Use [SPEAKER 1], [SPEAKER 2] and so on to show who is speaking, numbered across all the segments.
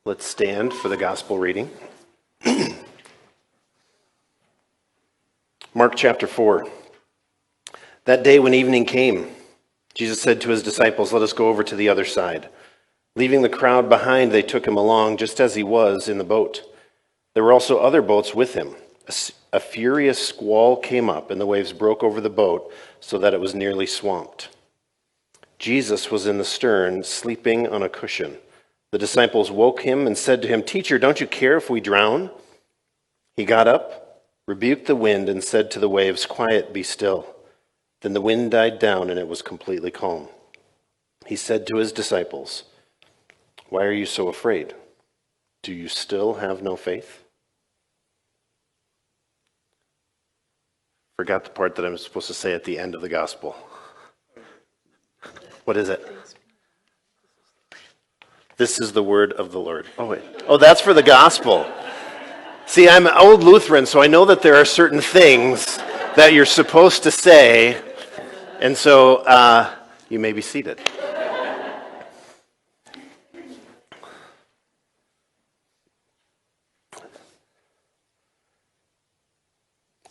[SPEAKER 1] Let's stand for the gospel reading. Mark chapter 4. That day when evening came, Jesus said to his disciples, "Let us go over to the other side." Leaving the crowd behind, they took him along just as he was in the boat. There were also other boats with him. A furious squall came up, and the waves broke over the boat so that it was nearly swamped. Jesus was in the stern, sleeping on a cushion. The disciples woke him and said to him, "Teacher, don't you care if we drown?" He got up, rebuked the wind, and said to the waves, "Quiet, be still." Then the wind died down, and it was completely calm. He said to his disciples, "Why are you so afraid? Do you still have no faith?" Forgot the part that I'm supposed to say at the end of the gospel. What is it? This is the word of the Lord. Oh, wait. Oh, that's for the gospel. See, I'm an old Lutheran, so I know that there are certain things that you're supposed to say. And so you may be seated. I'm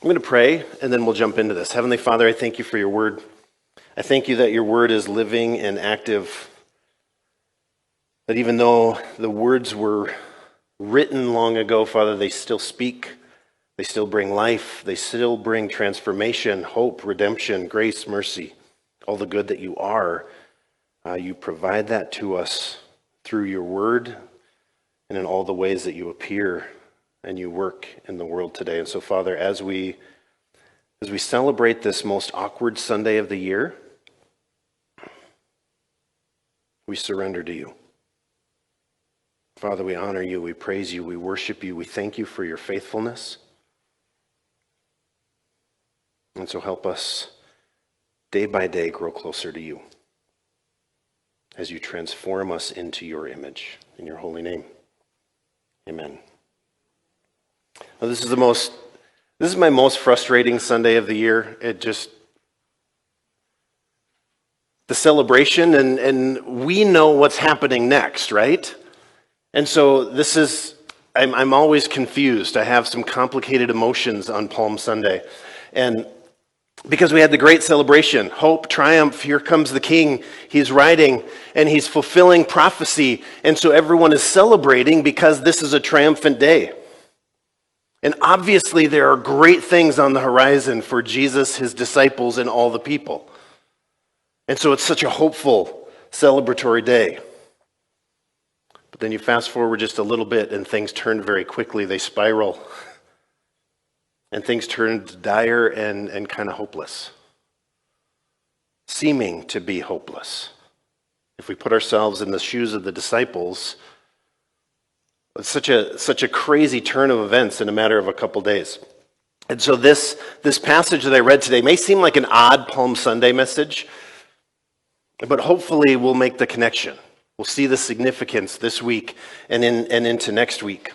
[SPEAKER 1] going to pray, and then we'll jump into this. Heavenly Father, I thank you for your word. I thank you that your word is living and active. That even though the words were written long ago, Father, they still speak. They still bring life. They still bring transformation, hope, redemption, grace, mercy, all the good that you are. You provide that to us through your word and in all the ways that you appear and you work in the world today. And so, Father, as we celebrate this most awkward Sunday of the year, we surrender to you. Father, we honor you, we praise you, we worship you, we thank you for your faithfulness. And so help us day by day grow closer to you as you transform us into your image. In your holy name, amen. Now, this is my most frustrating Sunday of the year. The celebration, and we know what's happening next, right? And so I'm always confused. I have some complicated emotions on Palm Sunday. And because we had the great celebration, hope, triumph, here comes the King. He's riding and he's fulfilling prophecy. And so everyone is celebrating because this is a triumphant day. And obviously there are great things on the horizon for Jesus, his disciples, and all the people. And so it's such a hopeful, celebratory day. But then you fast forward just a little bit and things turn very quickly. They spiral. And things turn dire and kind of hopeless. Seeming to be hopeless. If we put ourselves in the shoes of the disciples, it's such a crazy turn of events in a matter of a couple days. And so this passage that I read today may seem like an odd Palm Sunday message, but hopefully we'll make the connection. We'll see the significance this week and into next week.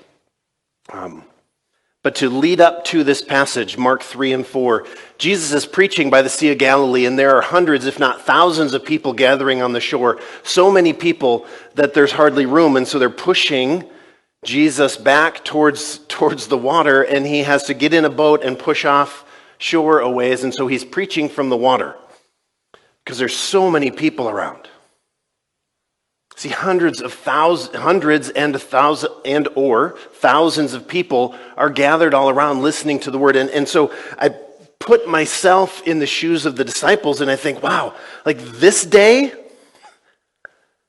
[SPEAKER 1] But to lead up to this passage, Mark 3 and 4, Jesus is preaching by the Sea of Galilee, and there are hundreds, if not thousands, of people gathering on the shore. So many people that there's hardly room, and so they're pushing Jesus back towards the water, and he has to get in a boat and push off shore a ways, and so he's preaching from the water because there's so many people around. See, hundreds or thousands of people are gathered all around listening to the word. And so I put myself in the shoes of the disciples and I think, wow, like this day,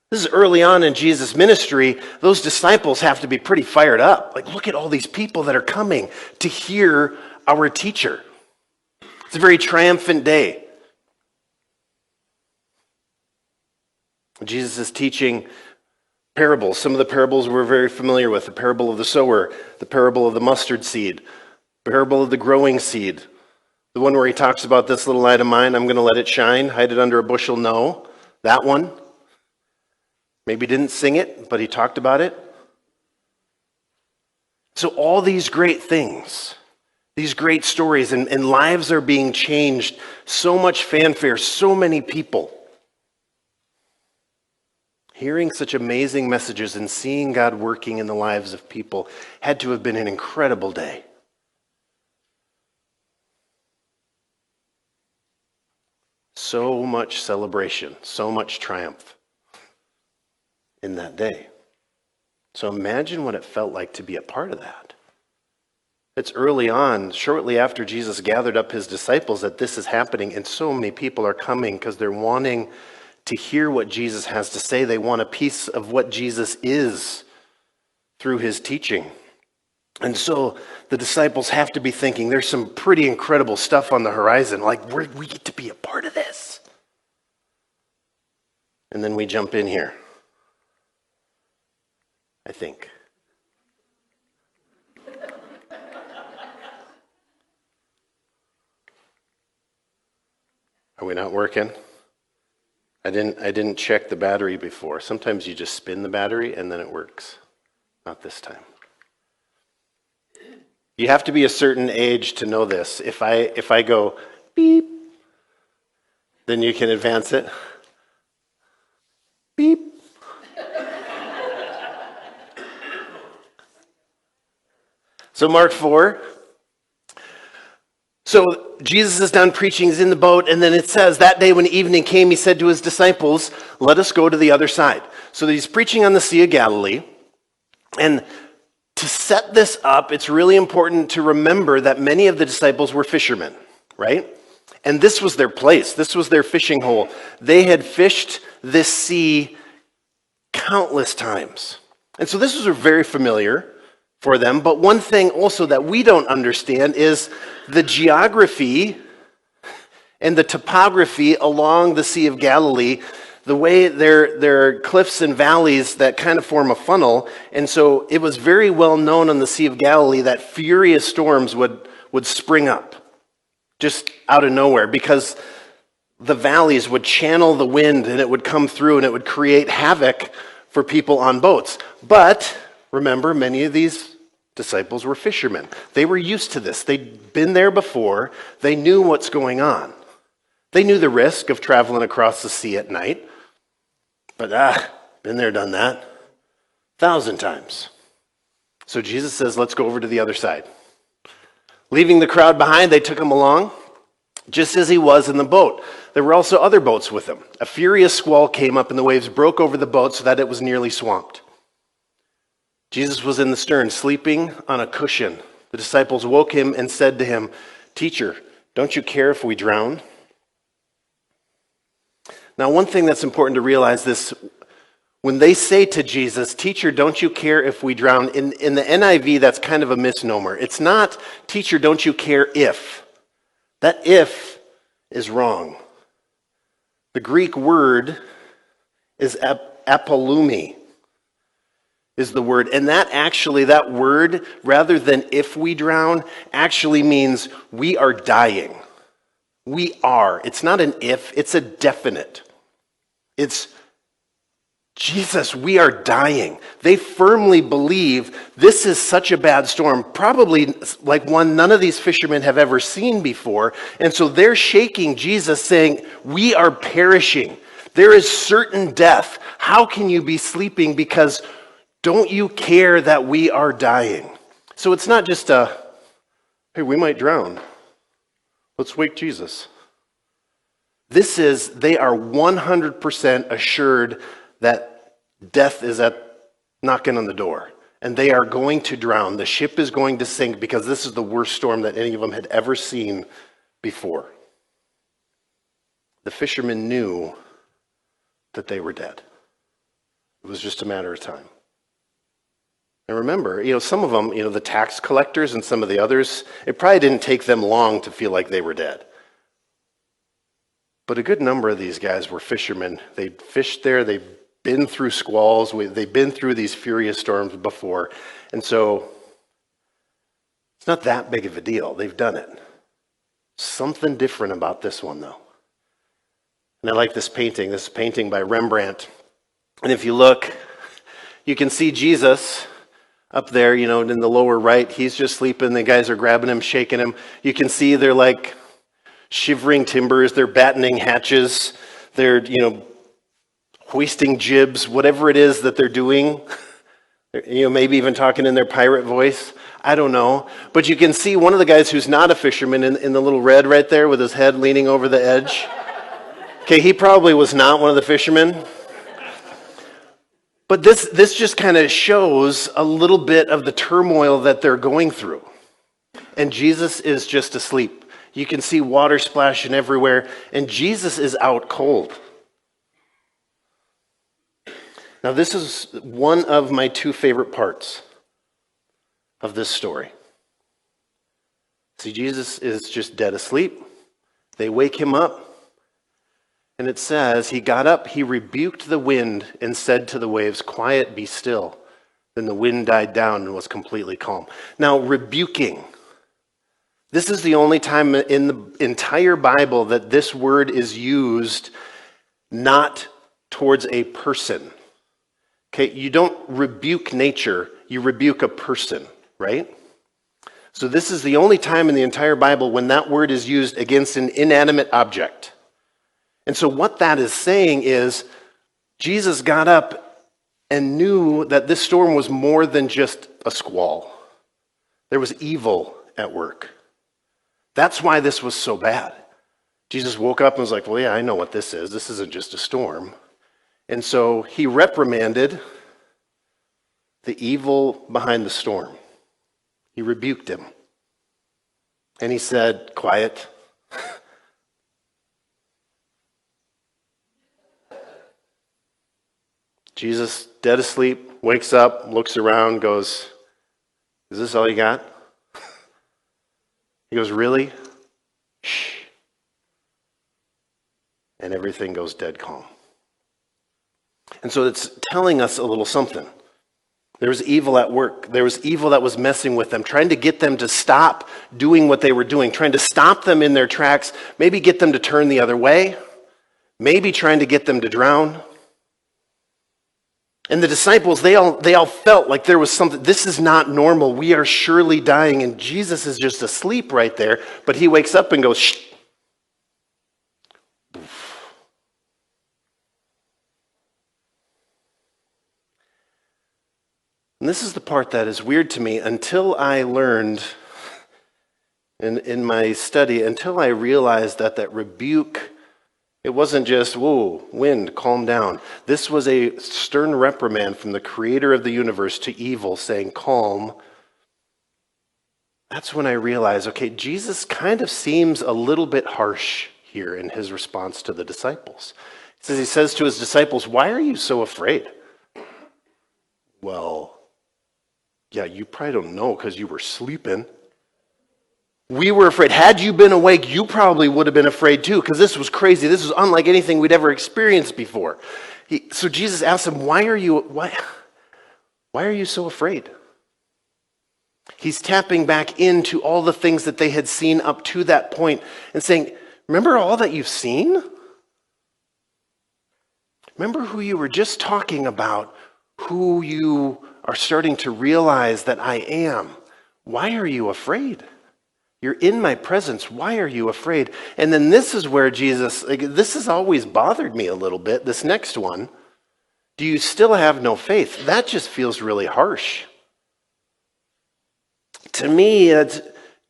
[SPEAKER 1] this is early on in Jesus' ministry, those disciples have to be pretty fired up. Like, look at all these people that are coming to hear our teacher. It's a very triumphant day. Jesus is teaching parables. Some of the parables we're very familiar with. The parable of the sower, the parable of the mustard seed, the parable of the growing seed. The one where he talks about this little light of mine, I'm going to let it shine, hide it under a bushel. No, that one. Maybe didn't sing it, but he talked about it. So all these great things, these great stories, and lives are being changed. So much fanfare, so many people. Hearing such amazing messages and seeing God working in the lives of people had to have been an incredible day. So much celebration, so much triumph in that day. So imagine what it felt like to be a part of that. It's early on, shortly after Jesus gathered up his disciples, that this is happening, and so many people are coming because they're wanting to hear what Jesus has to say. They want a piece of what Jesus is through his teaching. And so the disciples have to be thinking, there's some pretty incredible stuff on the horizon. Like, we get to be a part of this. And then we jump in here, I think. Are we not working? I didn't check the battery before. Sometimes you just spin the battery and then it works. Not this time. You have to be a certain age to know this. If I go beep, then you can advance it. Beep. So Mark 4. So Jesus is done preaching, he's in the boat, and then it says, that day when evening came, he said to his disciples, let us go to the other side. So he's preaching on the Sea of Galilee, and to set this up, it's really important to remember that many of the disciples were fishermen, right? And this was their place. This was their fishing hole. They had fished this sea countless times. And so this was very familiar for them. But one thing also that we don't understand is the geography and the topography along the Sea of Galilee, the way there are cliffs and valleys that kind of form a funnel. And so it was very well known on the Sea of Galilee that furious storms would spring up just out of nowhere because the valleys would channel the wind and it would come through and it would create havoc for people on boats. But remember, many of these disciples were fishermen. They were used to this. They'd been there before. They knew what's going on. They knew the risk of traveling across the sea at night. But been there, done that 1,000 times. So Jesus says, let's go over to the other side. Leaving the crowd behind, they took him along, just as he was in the boat. There were also other boats with him. A furious squall came up and the waves broke over the boat so that it was nearly swamped. Jesus was in the stern, sleeping on a cushion. The disciples woke him and said to him, Teacher, don't you care if we drown? Now, one thing that's important to realize this, when they say to Jesus, Teacher, don't you care if we drown? In the NIV, that's kind of a misnomer. It's not, Teacher, don't you care if. That if is wrong. The Greek word is apolumi. Is the word. And that word, rather than if we drown, actually means we are dying. We are. It's not an if, it's a definite. It's Jesus, we are dying. They firmly believe this is such a bad storm, probably like one none of these fishermen have ever seen before. And so they're shaking Jesus, saying, we are perishing. There is certain death. How can you be sleeping? Because don't you care that we are dying? So it's not just hey, we might drown. Let's wake Jesus. They are 100% assured that death is knocking on the door. And they are going to drown. The ship is going to sink because this is the worst storm that any of them had ever seen before. The fishermen knew that they were dead. It was just a matter of time. And remember, some of them, the tax collectors and some of the others, it probably didn't take them long to feel like they were dead. But a good number of these guys were fishermen. They'd fished there, they've been through squalls, they've been through these furious storms before. And so it's not that big of a deal. They've done it. Something different about this one, though. And I like this painting. This is a painting by Rembrandt. And if you look, you can see Jesus up there, in the lower right. He's just sleeping. The guys are grabbing him, shaking him. You can see they're like shivering timbers. They're battening hatches. They're, hoisting jibs, whatever it is that they're doing. Maybe even talking in their pirate voice. I don't know. But you can see one of the guys who's not a fisherman in the little red right there with his head leaning over the edge. Okay, he probably was not one of the fishermen. But this just kind of shows a little bit of the turmoil that they're going through. And Jesus is just asleep. You can see water splashing everywhere, and Jesus is out cold. Now, this is one of my two favorite parts of this story. See, Jesus is just dead asleep. They wake him up, and it says, he got up, he rebuked the wind, and said to the waves, "Quiet, be still." Then the wind died down and was completely calm. Now, rebuking. This is the only time in the entire Bible that this word is used not towards a person. Okay, you don't rebuke nature, you rebuke a person, right? So this is the only time in the entire Bible when that word is used against an inanimate object. And so what that is saying is Jesus got up and knew that this storm was more than just a squall. There was evil at work. That's why this was so bad. Jesus woke up and was like, well, yeah, I know what this is. This isn't just a storm. And so he reprimanded the evil behind the storm. He rebuked him. And he said, "Quiet." Jesus, dead asleep, wakes up, looks around, goes, "Is this all you got?" He goes, "Really?" Shh. And everything goes dead calm. And so it's telling us a little something. There was evil at work. There was evil that was messing with them, trying to get them to stop doing what they were doing, trying to stop them in their tracks, maybe get them to turn the other way, maybe trying to get them to drown. And the disciples, they all felt like there was something, this is not normal. We are surely dying. And Jesus is just asleep right there, but he wakes up and goes, "Shh." And this is the part that is weird to me until I learned in my study, until I realized that rebuke, it wasn't just, "Whoa, wind, calm down." This was a stern reprimand from the creator of the universe to evil, saying, "Calm." That's when I realized, okay, Jesus kind of seems a little bit harsh here in his response to the disciples. He says to his disciples, "Why are you so afraid?" Well, yeah, you probably don't know because you were sleeping. We were afraid. Had you been awake, you probably would have been afraid too, because this was crazy. This was unlike anything we'd ever experienced before. So Jesus asked them, why are you so afraid? He's tapping back into all the things that they had seen up to that point and saying, remember all that you've seen? Remember who you were just talking about, who you are starting to realize that I am. Why are you afraid? You're in my presence. Why are you afraid? And then this is where Jesus, this has always bothered me a little bit, this next one. Do you still have no faith? That just feels really harsh. To me, it's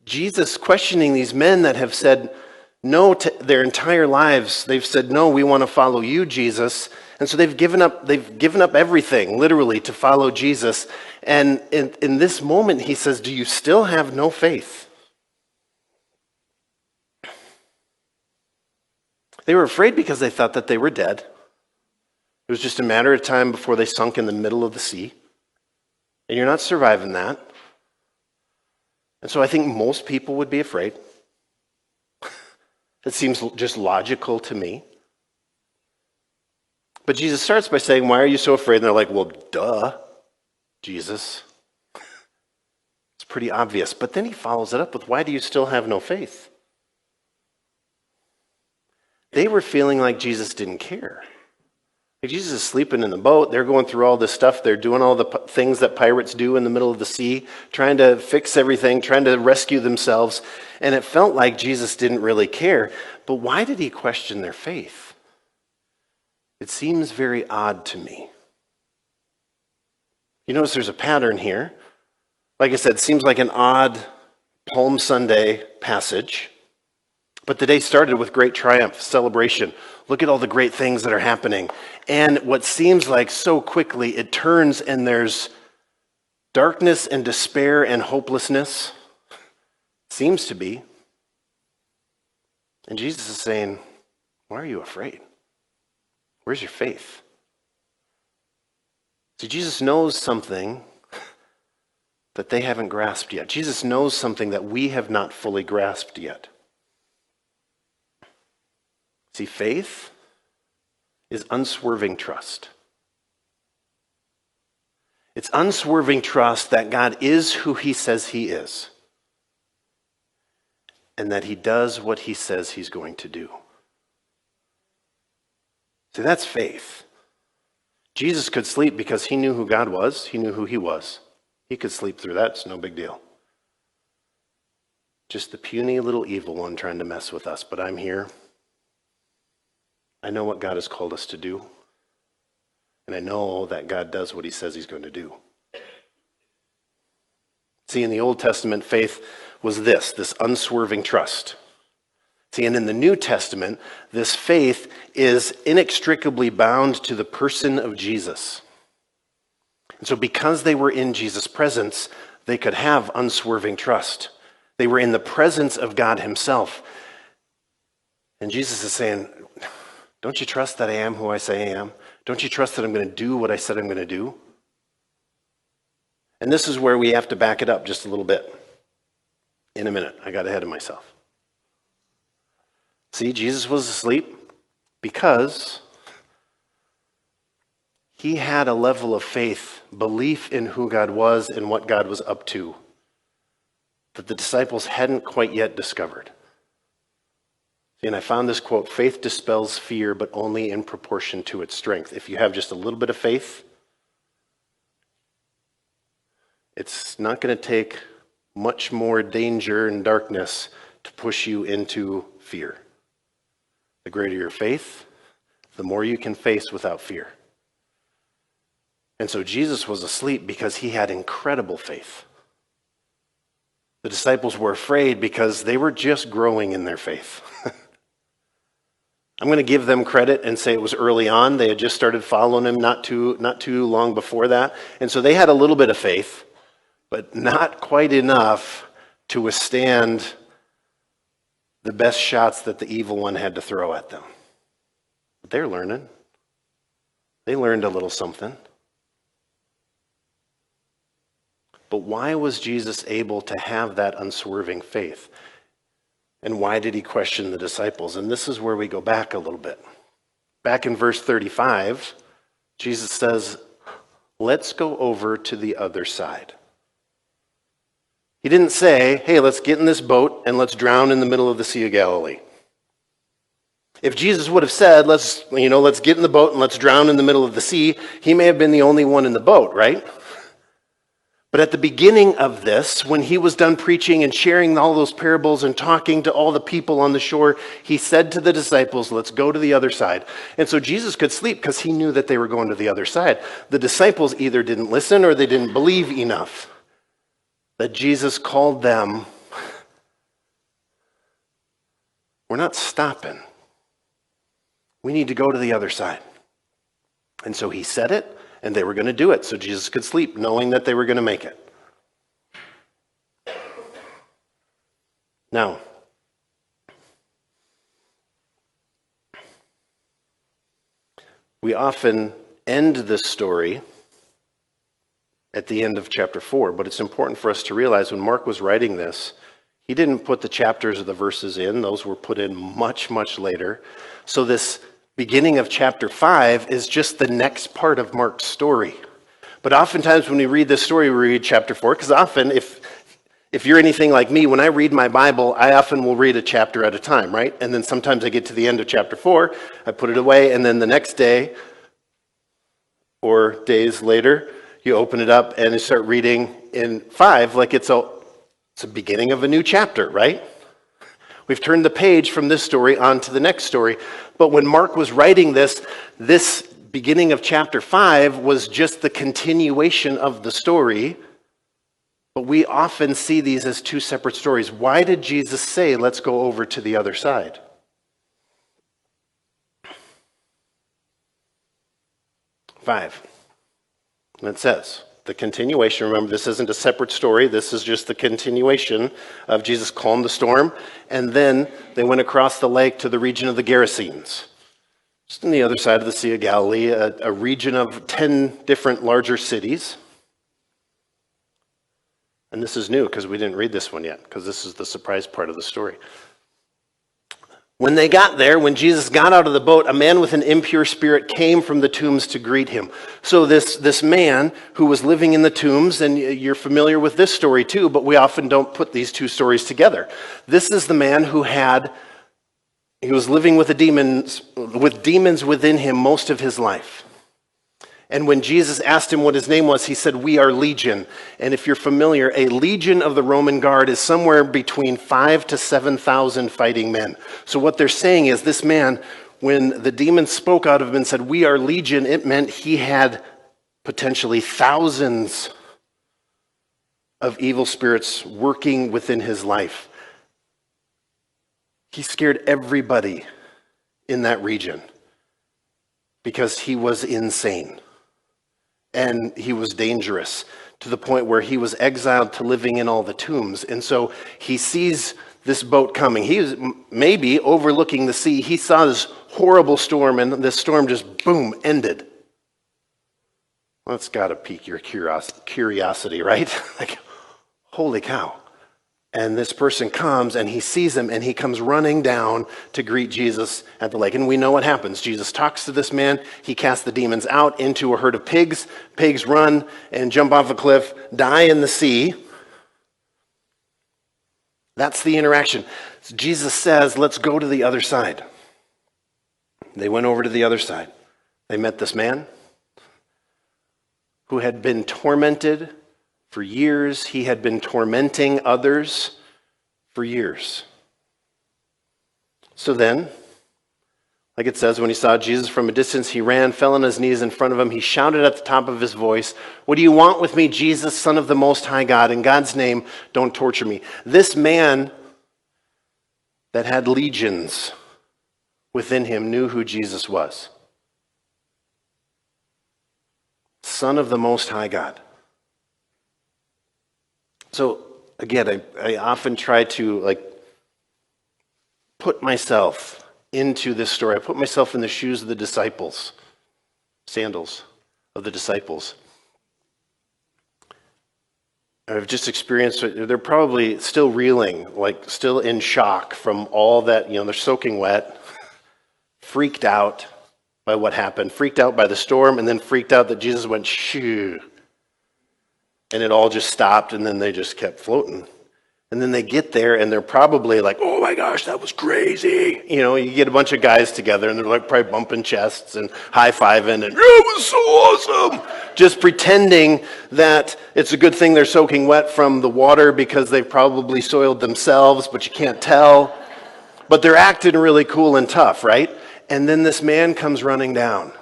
[SPEAKER 1] Jesus questioning these men that have said no to their entire lives. They've said, no, we want to follow you, Jesus. And so they've given up everything, literally, to follow Jesus. And in this moment, he says, do you still have no faith? They were afraid because they thought that they were dead. It was just a matter of time before they sunk in the middle of the sea. And you're not surviving that. And so I think most people would be afraid. It seems just logical to me. But Jesus starts by saying, why are you so afraid? And they're like, well, duh, Jesus. It's pretty obvious. But then he follows it up with, why do you still have no faith? They were feeling like Jesus didn't care. Like Jesus is sleeping in the boat. They're going through all this stuff. They're doing all the things that pirates do in the middle of the sea, trying to fix everything, trying to rescue themselves. And it felt like Jesus didn't really care. But why did he question their faith? It seems very odd to me. You notice there's a pattern here. Like I said, it seems like an odd Palm Sunday passage. But the day started with great triumph, celebration. Look at all the great things that are happening. And what seems like so quickly, it turns and there's darkness and despair and hopelessness. Seems to be. And Jesus is saying, why are you afraid? Where's your faith? See, Jesus knows something that they haven't grasped yet. Jesus knows something that we have not fully grasped yet. See, faith is unswerving trust. It's unswerving trust that God is who he says he is, and that he does what he says he's going to do. See, that's faith. Jesus could sleep because he knew who God was. He knew who he was. He could sleep through that. It's no big deal. Just the puny little evil one trying to mess with us. But I'm here. I know what God has called us to do. And I know that God does what he says he's going to do. See, in the Old Testament, faith was this unswerving trust. See, and in the New Testament, this faith is inextricably bound to the person of Jesus. And so because they were in Jesus' presence, they could have unswerving trust. They were in the presence of God himself. And Jesus is saying, don't you trust that I am who I say I am? Don't you trust that I'm going to do what I said I'm going to do? And this is where we have to back it up just a little bit. In a minute, I got ahead of myself. See, Jesus was asleep because he had a level of faith, belief in who God was and what God was up to, that the disciples hadn't quite yet discovered. See, and I found this quote, faith dispels fear, but only in proportion to its strength. If you have just a little bit of faith, it's not going to take much more danger and darkness to push you into fear. The greater your faith, the more you can face without fear. And so Jesus was asleep because he had incredible faith. The disciples were afraid because they were just growing in their faith. I'm going to give them credit and say it was early on. They had just started following him not too long before that. And so they had a little bit of faith, but not quite enough to withstand the best shots that the evil one had to throw at them. But they're learning. They learned a little something. But why was Jesus able to have that unswerving faith? And why did he question the disciples? And this is where we go back a little bit. Back in verse 35, Jesus says, let's go over to the other side. He didn't say, hey, let's get in this boat and let's drown in the middle of the Sea of Galilee. If Jesus would have said, let's get in the boat and let's drown in the middle of the sea, he may have been the only one in the boat, right? But at the beginning of this, when he was done preaching and sharing all those parables and talking to all the people on the shore, he said to the disciples, let's go to the other side. And so Jesus could sleep because he knew that they were going to the other side. The disciples either didn't listen or they didn't believe enough that Jesus called them. We're not stopping. We need to go to the other side. And so he said it, and they were going to do it so Jesus could sleep, knowing that they were going to make it. Now, we often end this story at the end of chapter 4, but it's important for us to realize when Mark was writing this, he didn't put the chapters or the verses in. Those were put in much, much later. So this beginning of chapter 5 is just the next part of Mark's story. But oftentimes when we read this story, we read chapter 4, because often, if you're anything like me, when I read my Bible, I often will read a chapter at a time, right? And then sometimes I get to the end of chapter 4, I put it away, and then the next day, or days later, you open it up and you start reading in 5 like it's a beginning of a new chapter, right? We've turned the page from this story on to the next story. But when Mark was writing this beginning of chapter 5 was just the continuation of the story. But we often see these as two separate stories. Why did Jesus say, let's go over to the other side? Five. And it says, the continuation, remember this isn't a separate story, this is just the continuation of Jesus calmed the storm, and then they went across the lake to the region of the Gerasenes. Just on the other side of the Sea of Galilee, a region of 10 different larger cities. And this is new because we didn't read this one yet, because this is the surprise part of the story. When they got there, when Jesus got out of the boat, a man with an impure spirit came from the tombs to greet him. So this man who was living in the tombs, and you're familiar with this story too, but we often don't put these two stories together. This is the man who he was living with demons within him most of his life. And when Jesus asked him what his name was, he said, "We are Legion." And if you're familiar, a legion of the Roman guard is somewhere between 5,000 to 7,000 fighting men. So what they're saying is this man, when the demons spoke out of him and said, "We are Legion," it meant he had potentially thousands of evil spirits working within his life. He scared everybody in that region because he was insane. And he was dangerous to the point where he was exiled to living in all the tombs. And so he sees this boat coming. He was maybe overlooking the sea. He saw this horrible storm, and this storm just, boom, ended. Well, that's got to pique your curiosity, right? Like, holy cow. And this person comes, and he sees him, and he comes running down to greet Jesus at the lake. And we know what happens. Jesus talks to this man. He casts the demons out into a herd of pigs. Pigs run and jump off a cliff, die in the sea. That's the interaction. So Jesus says, let's go to the other side. They went over to the other side. They met this man who had been tormented for years. He had been tormenting others for years. So then, like it says, when he saw Jesus from a distance, he ran, fell on his knees in front of him. He shouted at the top of his voice, "What do you want with me, Jesus, Son of the Most High God? In God's name, don't torture me." This man that had legions within him knew who Jesus was. Son of the Most High God. So, again, I often try to put myself into this story. I put myself in the shoes of the disciples, sandals of the disciples. I've just experienced, they're probably still reeling, still in shock from all that, they're soaking wet, freaked out by what happened, freaked out by the storm, and then freaked out that Jesus went, shoo. And it all just stopped, and then they just kept floating. And then they get there, and they're probably like, "Oh my gosh, that was crazy." You get a bunch of guys together, and they're probably bumping chests and high-fiving, and "It was so awesome." Just pretending that it's a good thing they're soaking wet from the water because they've probably soiled themselves, but you can't tell. But they're acting really cool and tough, right? And then this man comes running down,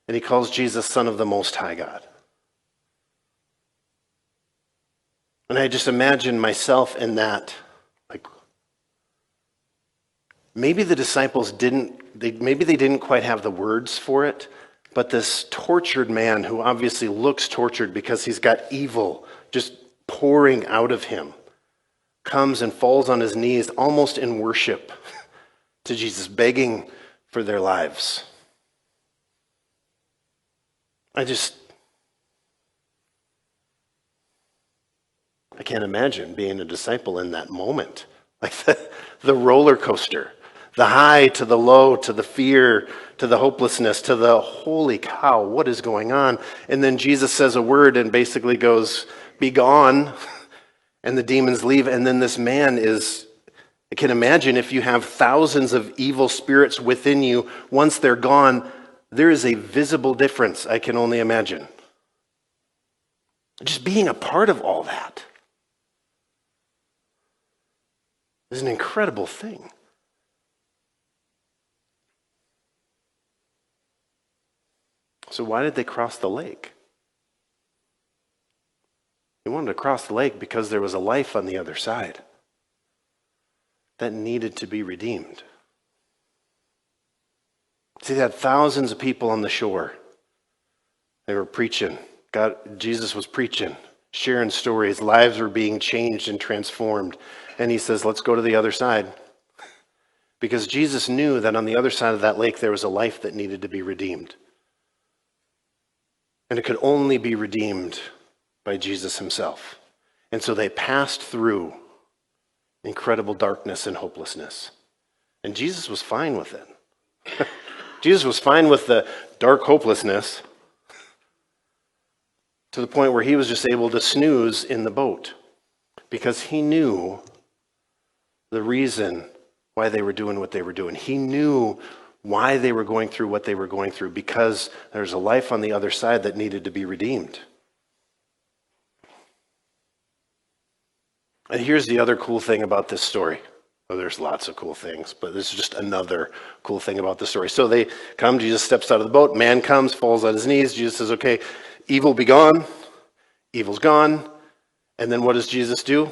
[SPEAKER 1] and he calls Jesus Son of the Most High God. And I just imagine myself in that. Maybe the disciples didn't quite have the words for it, but this tortured man who obviously looks tortured because he's got evil just pouring out of him comes and falls on his knees almost in worship to Jesus, begging for their lives. I can't imagine being a disciple in that moment. The roller coaster, the high to the low, to the fear, to the hopelessness, to the holy cow, what is going on? And then Jesus says a word and basically goes, "Be gone," and the demons leave. And then this man I can imagine if you have thousands of evil spirits within you, once they're gone, there is a visible difference, I can only imagine. Just being a part of all that. is an incredible thing. So why did they cross the lake? They wanted to cross the lake because there was a life on the other side that needed to be redeemed. See, they had thousands of people on the shore. They were preaching. Jesus was preaching, sharing stories. Lives were being changed and transformed. And he says, let's go to the other side. Because Jesus knew that on the other side of that lake, there was a life that needed to be redeemed. And it could only be redeemed by Jesus himself. And so they passed through incredible darkness and hopelessness. And Jesus was fine with it. Jesus was fine with the dark hopelessness to the point where he was just able to snooze in the boat because he knew the reason why they were doing what they were doing. He knew why they were going through what they were going through, because there's a life on the other side that needed to be redeemed. And here's the other cool thing about this story. Well, there's lots of cool things, but this is just another cool thing about the story. So they come, Jesus steps out of the boat, man comes, falls on his knees. Jesus says, okay, evil be gone. Evil's gone. And then what does Jesus do?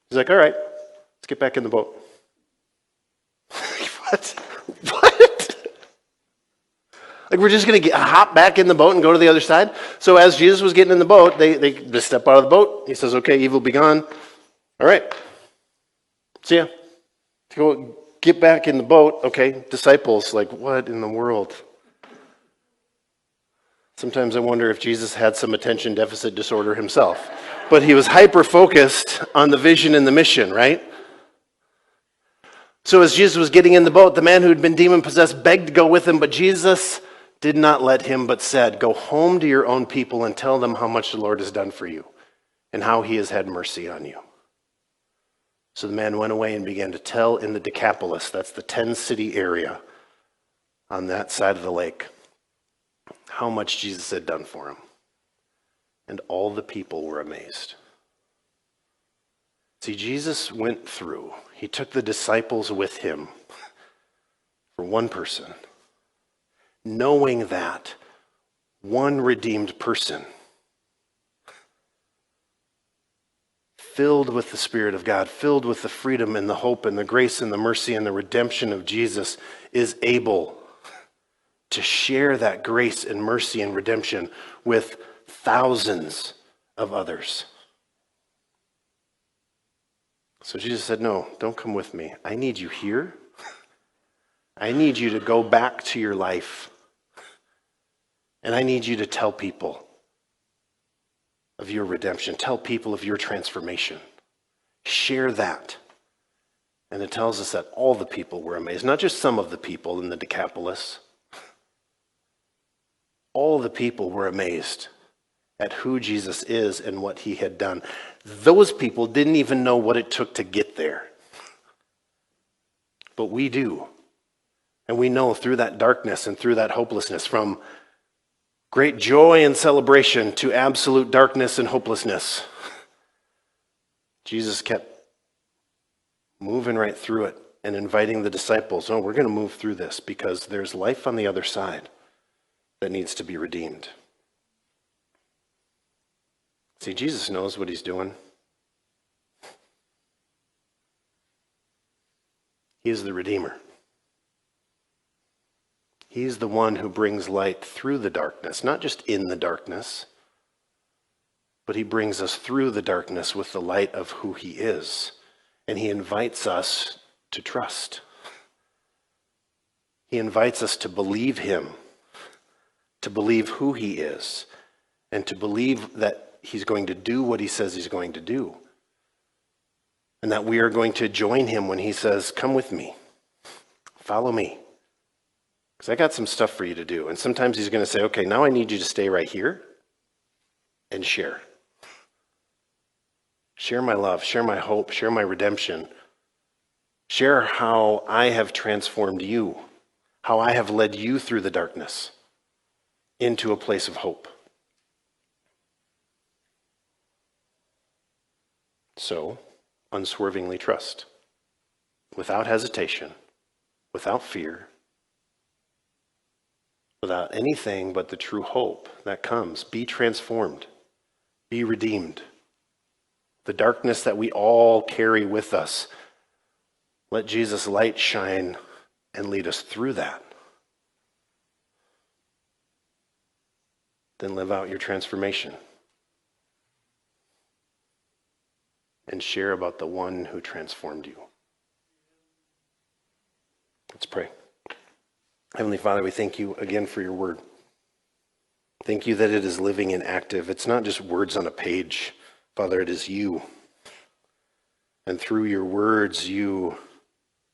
[SPEAKER 1] He's like, all right, let's get back in the boat. What? Like, we're just going to hop back in the boat and go to the other side? So as Jesus was getting in the boat, they step out of the boat. He says, okay, evil be gone. All right. See ya. Go get back in the boat. Okay, disciples, like, what in the world? Sometimes I wonder if Jesus had some attention deficit disorder himself. But he was hyper-focused on the vision and the mission, right? So as Jesus was getting in the boat, the man who had been demon-possessed begged to go with him, but Jesus did not let him, but said, go home to your own people and tell them how much the Lord has done for you and how he has had mercy on you. So the man went away and began to tell in the Decapolis, that's the 10-city area on that side of the lake, how much Jesus had done for him. And all the people were amazed. See, Jesus went through. He took the disciples with him for one person, knowing that one redeemed person, filled with the Spirit of God, filled with the freedom and the hope and the grace and the mercy and the redemption of Jesus, is able to share that grace and mercy and redemption with thousands of others. So Jesus said, no, don't come with me. I need you here. I need you to go back to your life. And I need you to tell people of your redemption. Tell people of your transformation. Share that. And it tells us that all the people were amazed. Not just some of the people in the Decapolis. All the people were amazed at who Jesus is and what he had done. Those people didn't even know what it took to get there. But we do. And we know through that darkness and through that hopelessness, from great joy and celebration to absolute darkness and hopelessness, Jesus kept moving right through it and inviting the disciples, oh, we're going to move through this because there's life on the other side that needs to be redeemed. See, Jesus knows what he's doing. He is the Redeemer. He's the one who brings light through the darkness, not just in the darkness, but he brings us through the darkness with the light of who he is. And he invites us to trust. He invites us to believe him, to believe who he is, and to believe that he's going to do what he says he's going to do. And that we are going to join him when he says, come with me, follow me. Because I got some stuff for you to do. And sometimes he's going to say, okay, now I need you to stay right here and share. Share my love, share my hope, share my redemption. Share how I have transformed you, how I have led you through the darkness into a place of hope. So, unswervingly trust. without hesitation, without fear, without anything but the true hope that comes. Be transformed. Be redeemed. The darkness that we all carry with us, let Jesus' light shine and lead us through that. Then live out your transformation and share about the one who transformed you. Let's pray. Heavenly Father, we thank you again for your word. Thank you that it is living and active. It's not just words on a page. Father, it is you. And through your words, you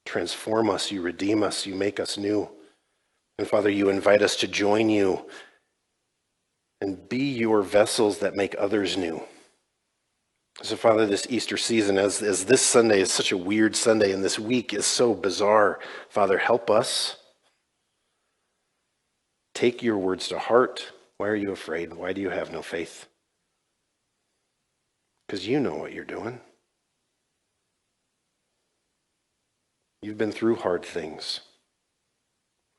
[SPEAKER 1] transform us, you redeem us, you make us new. And Father, you invite us to join you and be your vessels that make others new. So Father, this Easter season, as this Sunday is such a weird Sunday and this week is so bizarre, Father, help us. Take your words to heart. Why are you afraid? Why do you have no faith? Because you know what you're doing. You've been through hard things,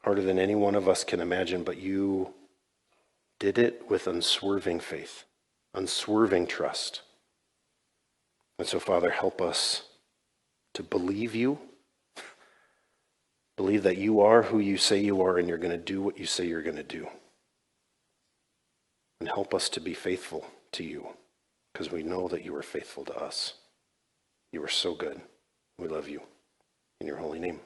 [SPEAKER 1] harder than any one of us can imagine, but you did it with unswerving faith, unswerving trust. And so, Father, help us to believe you, believe that you are who you say you are and you're going to do what you say you're going to do. And help us to be faithful to you, because we know that you are faithful to us. You are so good. We love you. In your holy name.